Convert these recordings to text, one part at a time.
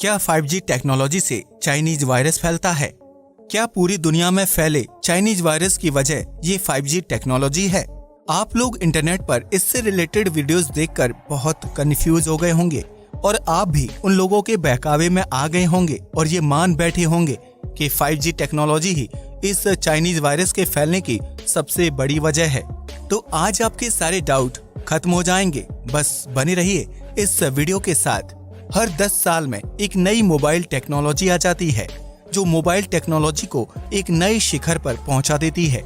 क्या 5G technology से Chinese virus फैलता है? क्या पूरी दुनिया में फैले चाइनीज वायरस की वजह ये 5G टेक्नोलॉजी है? आप लोग इंटरनेट पर इससे रिलेटेड वीडियोस देखकर बहुत कंफ्यूज हो गए होंगे और आप भी उन लोगों के बहकावे में आ गए होंगे और ये मान बैठे होंगे कि 5G टेक्नोलॉजी ही इस चाइनीज वायरस के फैलने की सबसे बड़ी वजह है। तो आज आपके सारे डाउट खत्म हो जाएंगे। बस बने रहिए इस वीडियो के साथ। हर 10 साल में एक नई मोबाइल टेक्नोलॉजी आ जाती है जो मोबाइल टेक्नोलॉजी को एक नए शिखर पर पहुंचा देती है।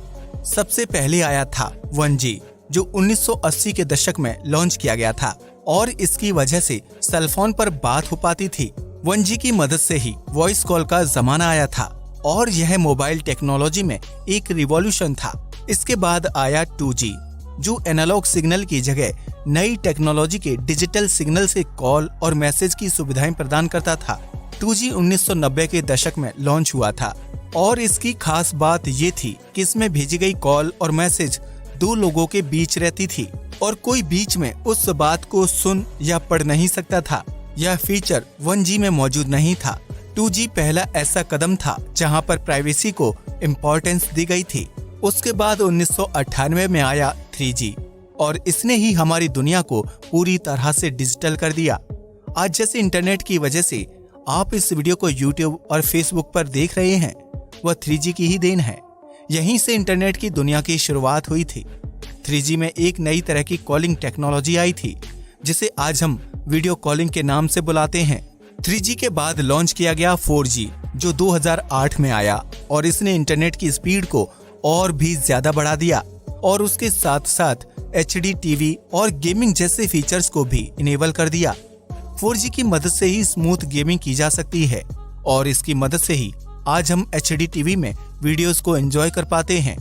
सबसे पहले आया था 1G जो 1980 के दशक में लॉन्च किया गया था और इसकी वजह से सेलफोन पर बात हो पाती थी। 1G की मदद से ही वॉइस कॉल का जमाना आया था और यह मोबाइल टेक्नोलॉजी में एक रिवॉल्यूशन था। इसके बाद आया 2G जो एनालॉग सिग्नल की जगह नई टेक्नोलॉजी के डिजिटल सिग्नल से कॉल और मैसेज की सुविधाएं प्रदान करता था। 2G 1990 के दशक में लॉन्च हुआ था और इसकी खास बात ये थी कि इसमें भेजी गई कॉल और मैसेज दो लोगों के बीच रहती थी और कोई बीच में उस बात को सुन या पढ़ नहीं सकता था। यह फीचर 1G में मौजूद नहीं था। 2G पहला ऐसा कदम था जहां पर प्राइवेसी को इम्पोर्टेंस दी गई थी। उसके बाद 1998 में आया 3G और इसने ही हमारी दुनिया को पूरी तरह से डिजिटल कर दिया। आज जैसे इंटरनेट की वजह से आप इस वीडियो को YouTube और Facebook पर देख रहे हैं, वह 3G की ही देन है। यहीं से इंटरनेट की दुनिया की शुरुआत हुई थी। 3G में एक नई तरह की कॉलिंग टेक्नोलॉजी आई थी जिसे आज हम वीडियो कॉलिंग के नाम से बुलाते हैं। 3G के बाद लॉन्च किया गया 4G जो 2008 में आया और इसने इंटरनेट की स्पीड को और भी ज्यादा बढ़ा दिया और उसके साथ साथ HD टीवी और गेमिंग जैसे फीचर्स को भी इनेबल कर दिया। 4G की मदद से ही स्मूथ गेमिंग की जा सकती है और इसकी मदद से ही आज हम HD टीवी में वीडियोस को एंजॉय कर पाते हैं।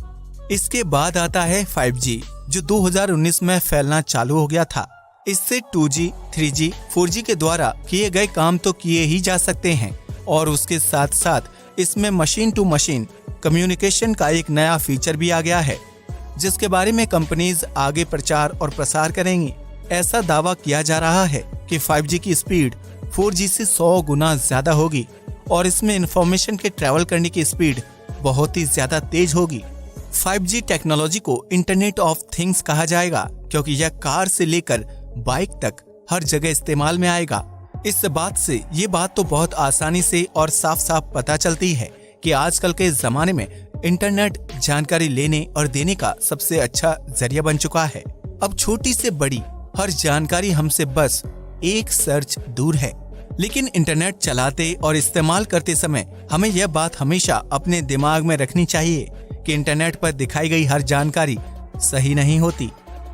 इसके बाद आता है 5G जो 2019 में फैलना चालू हो गया था। इससे 2G, 3G, 4G के द्वारा किए गए काम तो किए ही जा सकते हैं और उसके साथ साथ इसमें मशीन टू मशीन कम्युनिकेशन का एक नया फीचर भी आ गया है जिसके बारे में कंपनीज आगे प्रचार और प्रसार करेंगी। ऐसा दावा किया जा रहा है कि 5G की स्पीड 4G से 100 गुना ज्यादा होगी और इसमें इंफॉर्मेशन के ट्रैवल करने की स्पीड बहुत ही ज्यादा तेज होगी। 5G टेक्नोलॉजी को इंटरनेट ऑफ थिंग्स कहा जाएगा क्योंकि यह कार से लेकर बाइक तक हर जगह इस्तेमाल में आएगा। इस बात से ये बात तो बहुत आसानी से और साफ साफ पता चलती है कि आजकल के जमाने में इंटरनेट जानकारी लेने और देने का सबसे अच्छा जरिया बन चुका है। अब छोटी से बड़ी हर जानकारी हमसे बस एक सर्च दूर है। लेकिन इंटरनेट चलाते और इस्तेमाल करते समय हमें यह बात हमेशा अपने दिमाग में रखनी चाहिए कि इंटरनेट पर दिखाई गई हर जानकारी सही नहीं होती।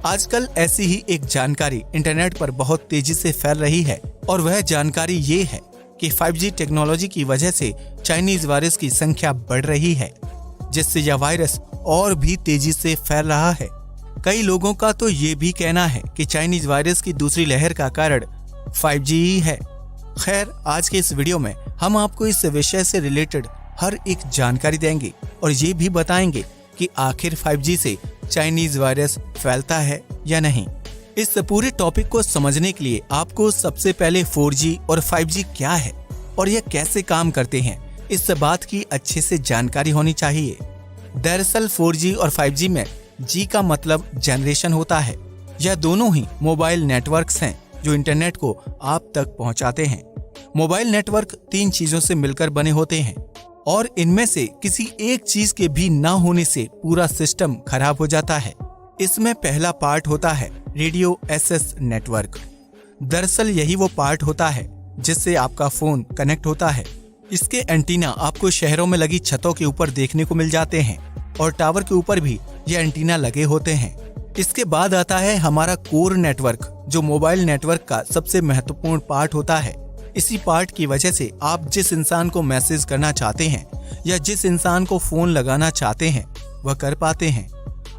आजकल ऐसी ही एक जानकारी इंटरनेट पर बहुत तेजी से फैल रही है और वह जानकारी ये है कि 5G टेक्नोलॉजी की वजह से चाइनीज वायरस की संख्या बढ़ रही है जिससे यह वायरस और भी तेजी से फैल रहा है। कई लोगों का तो ये भी कहना है कि चाइनीज वायरस की दूसरी लहर का कारण 5G ही है। खैर, आज के इस वीडियो में हम आपको इस विषय से रिलेटेड हर एक जानकारी देंगे और ये भी बताएंगे कि आखिर 5G से चाइनीज वायरस फैलता है या नहीं। इस पूरे टॉपिक को समझने के लिए आपको सबसे पहले 4G और 5G क्या है और यह कैसे काम करते हैं इस बात की अच्छे से जानकारी होनी चाहिए। दरअसल 4G और 5G में G का मतलब जनरेशन होता है। यह दोनों ही मोबाइल नेटवर्क्स हैं जो इंटरनेट को आप तक पहुंचाते हैं। मोबाइल नेटवर्क 3 चीजों से मिलकर बने होते हैं और इनमें से किसी एक चीज के भी ना होने से पूरा सिस्टम खराब हो जाता है। इसमें पहला पार्ट होता है रेडियो एक्सेस नेटवर्क। दरअसल यही वो पार्ट होता है जिससे आपका फोन कनेक्ट होता है। इसके एंटीना आपको शहरों में लगी छतों के ऊपर देखने को मिल जाते हैं और टावर के ऊपर भी ये एंटीना लगे होते हैं। इसके बाद आता है हमारा कोर नेटवर्क जो मोबाइल नेटवर्क का सबसे महत्वपूर्ण पार्ट होता है। इसी पार्ट की वजह से आप जिस इंसान को मैसेज करना चाहते हैं या जिस इंसान को फोन लगाना चाहते हैं वह कर पाते हैं।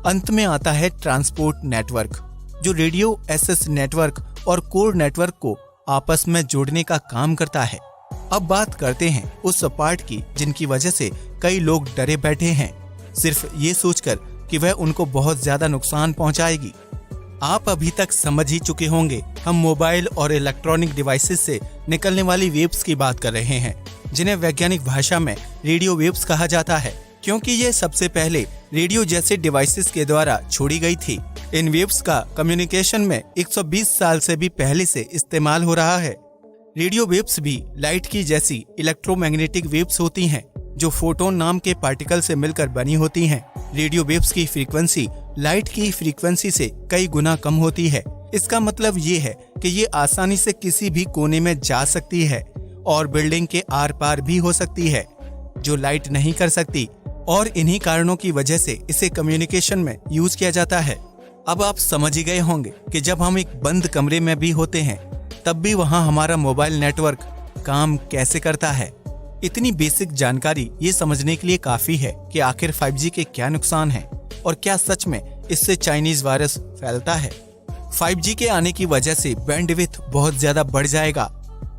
अंत में आता है ट्रांसपोर्ट नेटवर्क जो रेडियो एक्सेस नेटवर्क और कोर नेटवर्क को आपस में जोड़ने का काम करता है। अब बात करते हैं उस पार्ट की जिनकी वजह से कई लोग डरे बैठे हैं सिर्फ ये सोचकर कि वह उनको बहुत ज्यादा नुकसान पहुंचाएगी। आप अभी तक समझ ही चुके होंगे, हम मोबाइल और इलेक्ट्रॉनिक डिवाइसेस से निकलने वाली वेव्स की बात कर रहे हैं, जिन्हें वैज्ञानिक भाषा में रेडियो वेव्स कहा जाता है, क्योंकि ये सबसे पहले रेडियो जैसे डिवाइसेस के द्वारा छोड़ी गई थी। इन वेव्स का कम्युनिकेशन में 120 साल से भी पहले से इस्तेमाल हो रहा है। रेडियो वेव्स भी लाइट की जैसी इलेक्ट्रोमैग्नेटिक वेव्स होती हैं, जो फोटोन नाम के पार्टिकल से मिलकर बनी होती हैं। रेडियो वेव्स की फ्रीक्वेंसी लाइट की फ्रीक्वेंसी से कई गुना कम होती है। इसका मतलब ये है कि ये आसानी से किसी भी कोने में जा सकती है और बिल्डिंग के आर पार भी हो सकती है, जो लाइट नहीं कर सकती, और इन्हीं कारणों की वजह से इसे कम्युनिकेशन में यूज किया जाता है। अब आप समझ ही गए होंगे कि जब हम एक बंद कमरे में भी होते हैं, तब भी वहाँ हमारा मोबाइल नेटवर्क काम कैसे करता है। इतनी बेसिक जानकारी ये समझने के लिए काफी है कि आखिर 5G के क्या नुकसान हैं और क्या सच में इससे चाइनीज वायरस फैलता है। 5G के आने की वजह से बैंडविड्थ बहुत ज्यादा बढ़ जाएगा।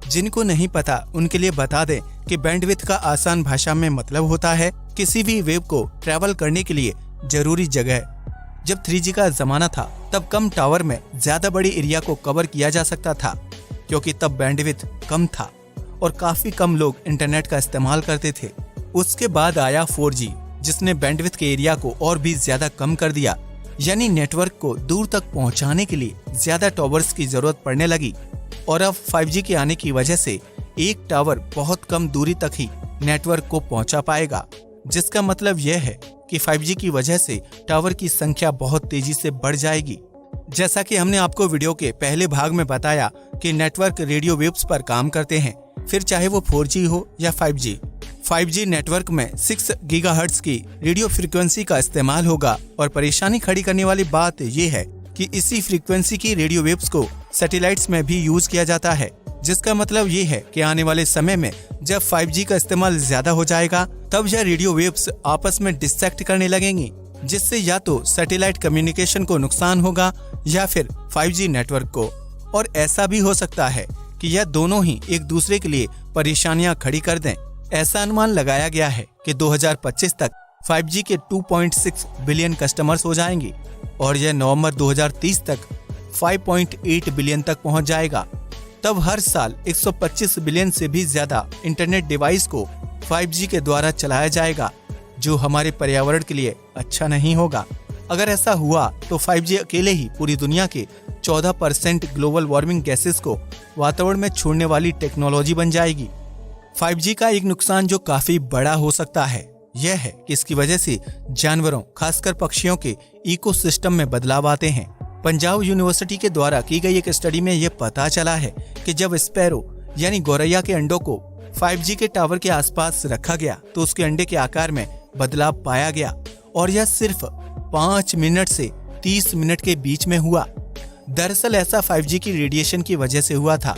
जिनको नहीं पता उनके लिए बता दें कि बैंडविड्थ का आसान भाषा में मतलब होता है किसी भी वेव को ट्रैवल करने के लिए जरूरी जगह। जब 3G का जमाना था तब कम टावर में ज्यादा बड़ी एरिया को कवर किया जा सकता था, क्योंकि तब बैंडविड्थ कम था और काफी कम लोग इंटरनेट का इस्तेमाल करते थे। उसके बाद आया 4G, जिसने बैंडविड्थ के एरिया को और भी ज्यादा कम कर दिया, यानी नेटवर्क को दूर तक पहुंचाने के लिए ज्यादा टावर्स की जरूरत पड़ने लगी। और अब 5G के आने की वजह से एक टावर बहुत कम दूरी तक ही नेटवर्क को पहुंचा पाएगा, जिसका मतलब यह है कि 5G की वजह से टावर की संख्या बहुत तेजी से बढ़ जाएगी। जैसा कि हमने आपको वीडियो के पहले भाग में बताया कि नेटवर्क रेडियो वेव्स पर काम करते हैं, फिर चाहे वो 4G हो या 5G। 5G नेटवर्क में 6 गीगाहर्ट्ज की रेडियो फ्रीक्वेंसी का इस्तेमाल होगा, और परेशानी खड़ी करने वाली बात यह है कि इसी फ्रीक्वेंसी की रेडियो वेव्स को सैटेलाइट्स में भी यूज किया जाता है, जिसका मतलब ये है कि आने वाले समय में जब 5G का इस्तेमाल ज्यादा हो जाएगा, तब यह रेडियो वेव्स आपस में डिस्ट्रैक्ट करने लगेंगी, जिससे या तो सैटेलाइट कम्युनिकेशन को नुकसान होगा या फिर 5G नेटवर्क को। और ऐसा भी हो सकता है कि यह दोनों ही एक दूसरे के लिए परेशानियां खड़ी कर दें। ऐसा अनुमान लगाया गया है कि 2025 तक 5G के 2.6 बिलियन कस्टमर्स हो जाएंगे और यह नवंबर 2030 तक 5.8 बिलियन तक पहुंच जाएगा। तब हर साल 125 बिलियन से भी ज्यादा इंटरनेट डिवाइस को 5G के द्वारा चलाया जाएगा, जो हमारे पर्यावरण के लिए अच्छा नहीं होगा। अगर ऐसा हुआ तो 5G अकेले ही पूरी दुनिया के 14% ग्लोबल वार्मिंग गैसेस को वातावरण में छोड़ने वाली टेक्नोलॉजी बन जाएगी। 5G का एक नुकसान जो काफी बड़ा हो सकता है, यह है कि इसकी वजह से जानवरों, खासकर पक्षियों के इकोसिस्टम में बदलाव आते हैं। पंजाब यूनिवर्सिटी के द्वारा की गई एक स्टडी में यह पता चला है कि जब स्पैरो यानी गौरैया के अंडों को 5G के टावर के आसपास रखा गया तो उसके अंडे के आकार में बदलाव पाया गया, और यह सिर्फ 5 मिनट से 30 मिनट के बीच में हुआ। दरअसल ऐसा 5G की रेडिएशन की वजह से हुआ था।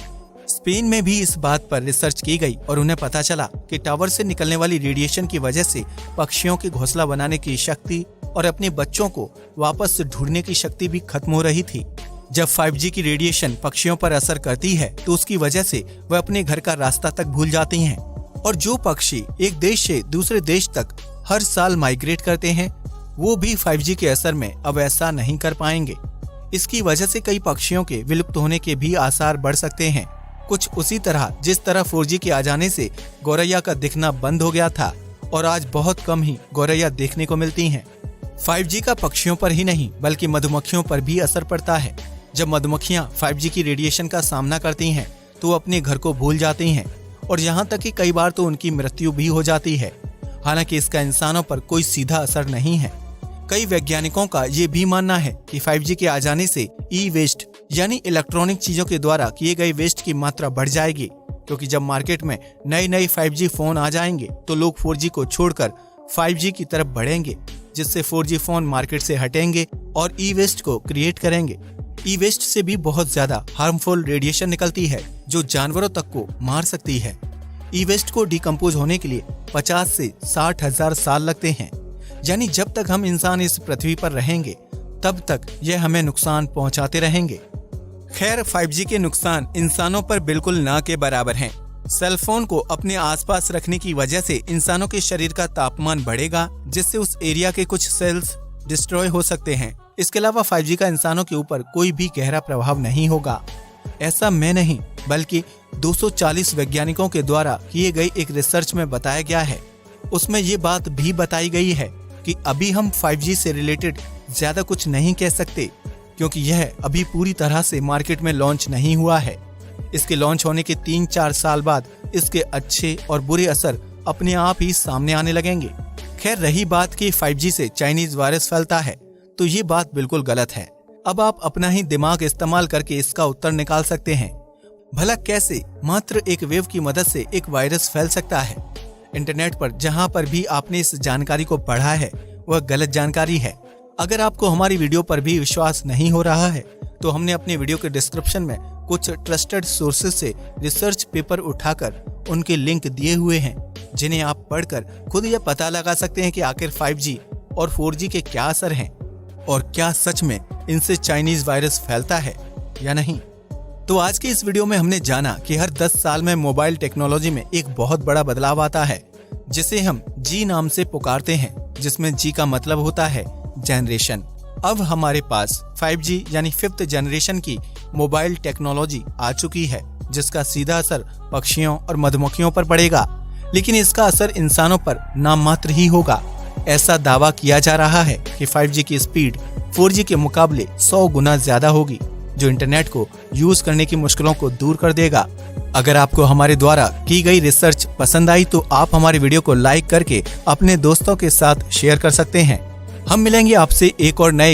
स्पेन में भी इस बात पर रिसर्च की गई और उन्हें पता चला कि टावर से निकलने वाली रेडिएशन की वजह से पक्षियों की घोंसला बनाने की शक्ति और अपने बच्चों को वापस ढूंढने की शक्ति भी खत्म हो रही थी। जब 5G की रेडिएशन पक्षियों पर असर करती है तो उसकी वजह से वह अपने घर का रास्ता तक भूल जाती हैं, और जो पक्षी एक देश से दूसरे देश तक हर साल माइग्रेट करते हैं, वो भी 5G के असर में अब ऐसा नहीं कर पाएंगे। इसकी वजह से कई पक्षियों के विलुप्त होने के भी आसार बढ़ सकते हैं। कुछ उसी तरह जिस तरह 4G के आ जाने से गौरैया का दिखना बंद हो गया था और आज बहुत कम ही गौरैया देखने को मिलती हैं। 5G का पक्षियों पर ही नहीं बल्कि मधुमक्खियों पर भी असर पड़ता है। जब मधुमक्खियां 5G की रेडिएशन का सामना करती हैं तो वो अपने घर को भूल जाती हैं, और यहाँ तक कि कई बार तो उनकी मृत्यु भी हो जाती है। हालांकि इसका इंसानों पर कोई सीधा असर नहीं है। कई वैज्ञानिकों का ये भी मानना है कि 5G के आ जाने से ई वेस्ट यानी इलेक्ट्रॉनिक चीजों के द्वारा किए गए वेस्ट की मात्रा बढ़ जाएगी, क्योंकि जब मार्केट में नए 5G फोन आ जाएंगे तो लोग 4G को छोड़कर 5G की तरफ बढ़ेंगे, जिससे 4G फोन मार्केट से हटेंगे और ई वेस्ट को क्रिएट करेंगे। ई वेस्ट से भी बहुत ज्यादा हार्मफुल रेडिएशन निकलती है जो जानवरों तक को मार सकती है। ई वेस्ट को डिकम्पोज होने के लिए 50 से 60 हजार साल लगते हैं, यानी जब तक हम इंसान इस पृथ्वी पर रहेंगे तब तक यह हमें नुकसान पहुंचाते रहेंगे। खैर, 5G के नुकसान इंसानों पर बिल्कुल ना के बराबर हैं। सेल फोन को अपने आसपास रखने की वजह से इंसानों के शरीर का तापमान बढ़ेगा, जिससे उस एरिया के कुछ सेल्स डिस्ट्रॉय हो सकते हैं इसके अलावा 5G का इंसानों के ऊपर कोई भी गहरा प्रभाव नहीं होगा। ऐसा मैं नहीं बल्कि 240 वैज्ञानिकों के द्वारा किए गए एक रिसर्च में बताया गया है। उसमें ये बात भी बताई गई है कि अभी हम 5G से रिलेटेड ज्यादा कुछ नहीं कह सकते, क्योंकि यह अभी पूरी तरह से मार्केट में लॉन्च नहीं हुआ है। इसके लॉन्च होने के 3-4 साल बाद इसके अच्छे और बुरे असर अपने आप ही सामने आने लगेंगे। खैर, रही बात कि 5G से चाइनीज वायरस फैलता है, तो ये बात बिल्कुल गलत है। अब आप अपना ही दिमाग इस्तेमाल करके इसका उत्तर निकाल सकते हैं। भला कैसे मात्र एक वेव की मदद से एक वायरस फैल सकता है? इंटरनेट पर जहां पर भी आपने इस जानकारी को पढ़ा है वह गलत जानकारी है। अगर आपको हमारी वीडियो पर भी विश्वास नहीं हो रहा है तो हमने अपने वीडियो के डिस्क्रिप्शन में कुछ ट्रस्टेड सोर्सेज से रिसर्च पेपर उठाकर उनके लिंक दिए हुए हैं, जिन्हें आप पढ़कर खुद यह पता लगा सकते हैं कि आखिर 5G और 4G के क्या असर हैं और क्या सच में इनसे चाइनीज वायरस फैलता है या नहीं। तो आज के इस वीडियो में हमने जाना कि हर 10 साल में मोबाइल टेक्नोलॉजी में एक बहुत बड़ा बदलाव आता है, जिसे हम जी नाम से पुकारते हैं, जिसमें जी का मतलब होता है जनरेशन। अब हमारे पास 5G यानी 5th जनरेशन की मोबाइल टेक्नोलॉजी आ चुकी है, जिसका सीधा असर पक्षियों और मधुमक्खियों पर पड़ेगा, लेकिन इसका असर इंसानों पर नाम मात्र ही होगा। ऐसा दावा किया जा रहा है कि 5G की स्पीड 4G के मुकाबले 100 गुना ज्यादा होगी, जो इंटरनेट को यूज करने की मुश्किलों को दूर कर देगा। अगर आपको हमारे द्वारा की गई रिसर्च पसंद आई तो आप हमारे वीडियो को लाइक करके अपने दोस्तों के साथ शेयर कर सकते हैं। हम मिलेंगे आपसे एक और नए